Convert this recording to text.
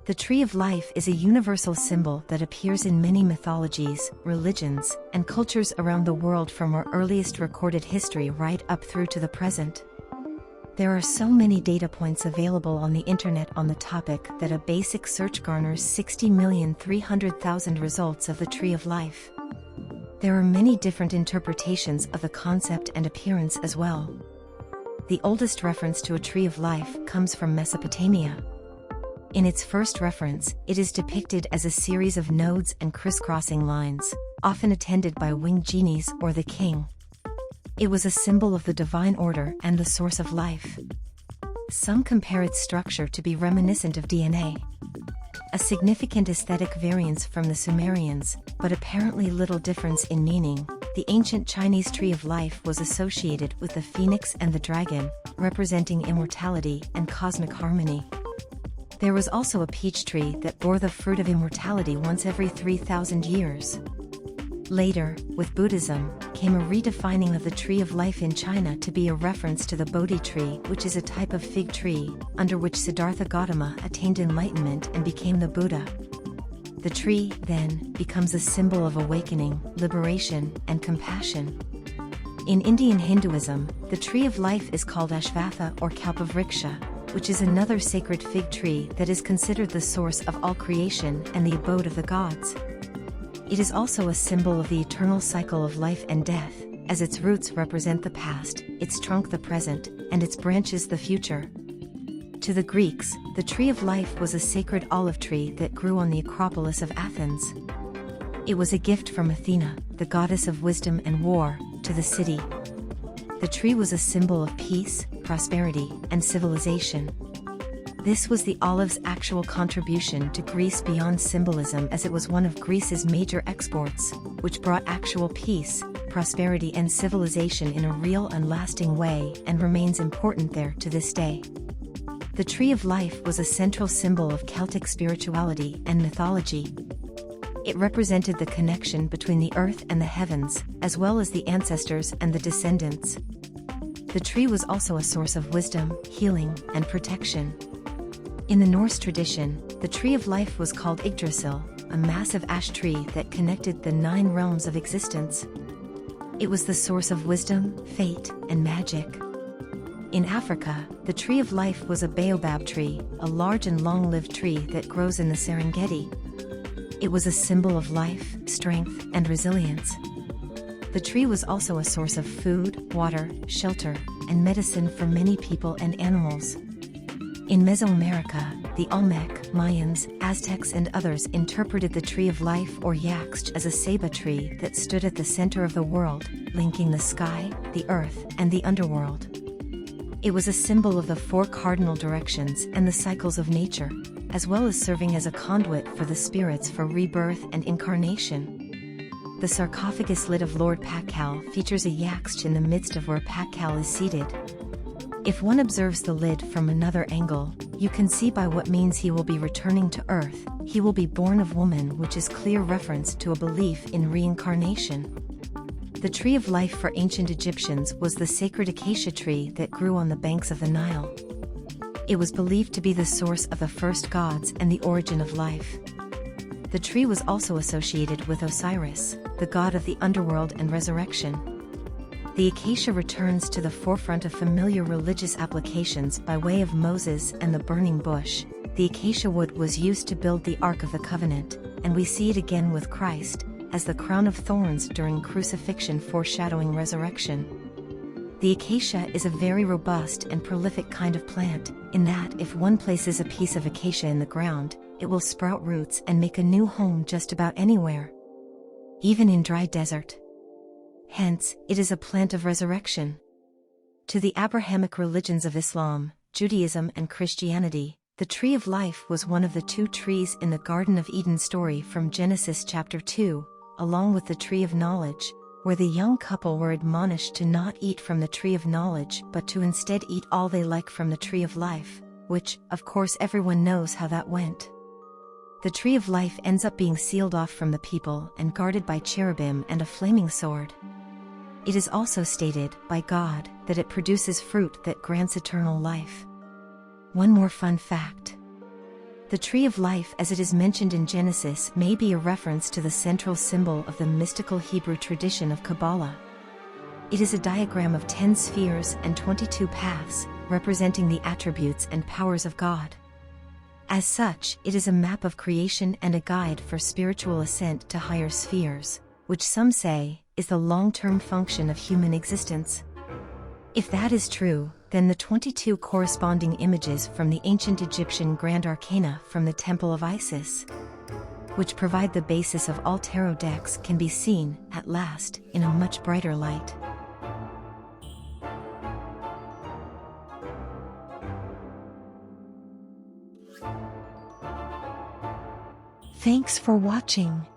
The Tree of Life is a universal symbol that appears in many mythologies, religions, and cultures around the world from our earliest recorded history right up through to the present. There are so many data points available on the internet on the topic that a basic search garners 60,300,000 results of the Tree of Life. There are many different interpretations of the concept and appearance as well. The oldest reference to a Tree of Life comes from Mesopotamia. In its first reference, it is depicted as a series of nodes and crisscrossing lines, often attended by winged genies or the king. It was a symbol of the divine order and the source of life. Some compare its structure to be reminiscent of DNA. A significant aesthetic variance from the Sumerians, but apparently little difference in meaning. The ancient Chinese Tree of Life was associated with the phoenix and the dragon, representing immortality and cosmic harmony. There was also a peach tree that bore the fruit of immortality once every 3,000 years. Later, with Buddhism, came a redefining of the Tree of Life in China to be a reference to the Bodhi tree, which is a type of fig tree, under which Siddhartha Gautama attained enlightenment and became the Buddha. The tree, then, becomes a symbol of awakening, liberation, and compassion. In Indian Hinduism, the Tree of Life is called Ashvatha or Kalpavriksha, which is another sacred fig tree that is considered the source of all creation and the abode of the gods. It is also a symbol of the eternal cycle of life and death, as its roots represent the past, its trunk the present, and its branches the future. To the Greeks, the Tree of Life was a sacred olive tree that grew on the Acropolis of Athens. It was a gift from Athena, the goddess of wisdom and war, to the city. The tree was a symbol of peace, prosperity, and civilization. This was the olive's actual contribution to Greece beyond symbolism, as it was one of Greece's major exports, which brought actual peace, prosperity and civilization in a real and lasting way, and remains important there to this day. The Tree of Life was a central symbol of Celtic spirituality and mythology. It represented the connection between the earth and the heavens, as well as the ancestors and the descendants. The tree was also a source of wisdom, healing, and protection. In the Norse tradition, the Tree of Life was called Yggdrasil, a massive ash tree that connected the 9 realms of existence. It was the source of wisdom, fate, and magic. In Africa, the Tree of Life was a baobab tree, a large and long-lived tree that grows in the Serengeti. It was a symbol of life, strength, and resilience. The tree was also a source of food, water, shelter, and medicine for many people and animals. In Mesoamerica, the Olmec, Mayans, Aztecs and others interpreted the Tree of Life or Yaxch as a ceiba tree that stood at the center of the world, linking the sky, the earth, and the underworld. It was a symbol of the 4 cardinal directions and the cycles of nature, as well as serving as a conduit for the spirits for rebirth and incarnation. The sarcophagus lid of Lord Pakal features a Yaxch in the midst of where Pakal is seated. If one observes the lid from another angle, you can see by what means he will be returning to Earth. He will be born of woman, which is clear reference to a belief in reincarnation. The Tree of Life for ancient Egyptians was the sacred acacia tree that grew on the banks of the Nile. It was believed to be the source of the first gods and the origin of life. The tree was also associated with Osiris, the god of the underworld and resurrection. The acacia returns to the forefront of familiar religious applications by way of Moses and the burning bush. The acacia wood was used to build the Ark of the Covenant, and we see it again with Christ, as the crown of thorns during crucifixion foreshadowing resurrection. The acacia is a very robust and prolific kind of plant, in that if one places a piece of acacia in the ground, it will sprout roots and make a new home just about anywhere, even in dry desert. Hence, it is a plant of resurrection. To the Abrahamic religions of Islam, Judaism and Christianity, the Tree of Life was one of the 2 trees in the Garden of Eden story from Genesis chapter 2, along with the Tree of Knowledge, where the young couple were admonished to not eat from the Tree of Knowledge but to instead eat all they like from the Tree of Life, which, of course, everyone knows how that went. The Tree of Life ends up being sealed off from the people and guarded by cherubim and a flaming sword. It is also stated, by God, that it produces fruit that grants eternal life. One more fun fact. The tree of life as it is mentioned in Genesis may be a reference to the central symbol of the mystical Hebrew tradition of Kabbalah. It is a diagram of 10 spheres and 22 paths, representing the attributes and powers of God. As such, it is a map of creation and a guide for spiritual ascent to higher spheres, which some say is the long-term function of human existence. If that is true, then the 22 corresponding images from the ancient Egyptian Grand Arcana from the Temple of Isis, which provide the basis of all tarot decks, can be seen, at last, in a much brighter light. Thanks for watching.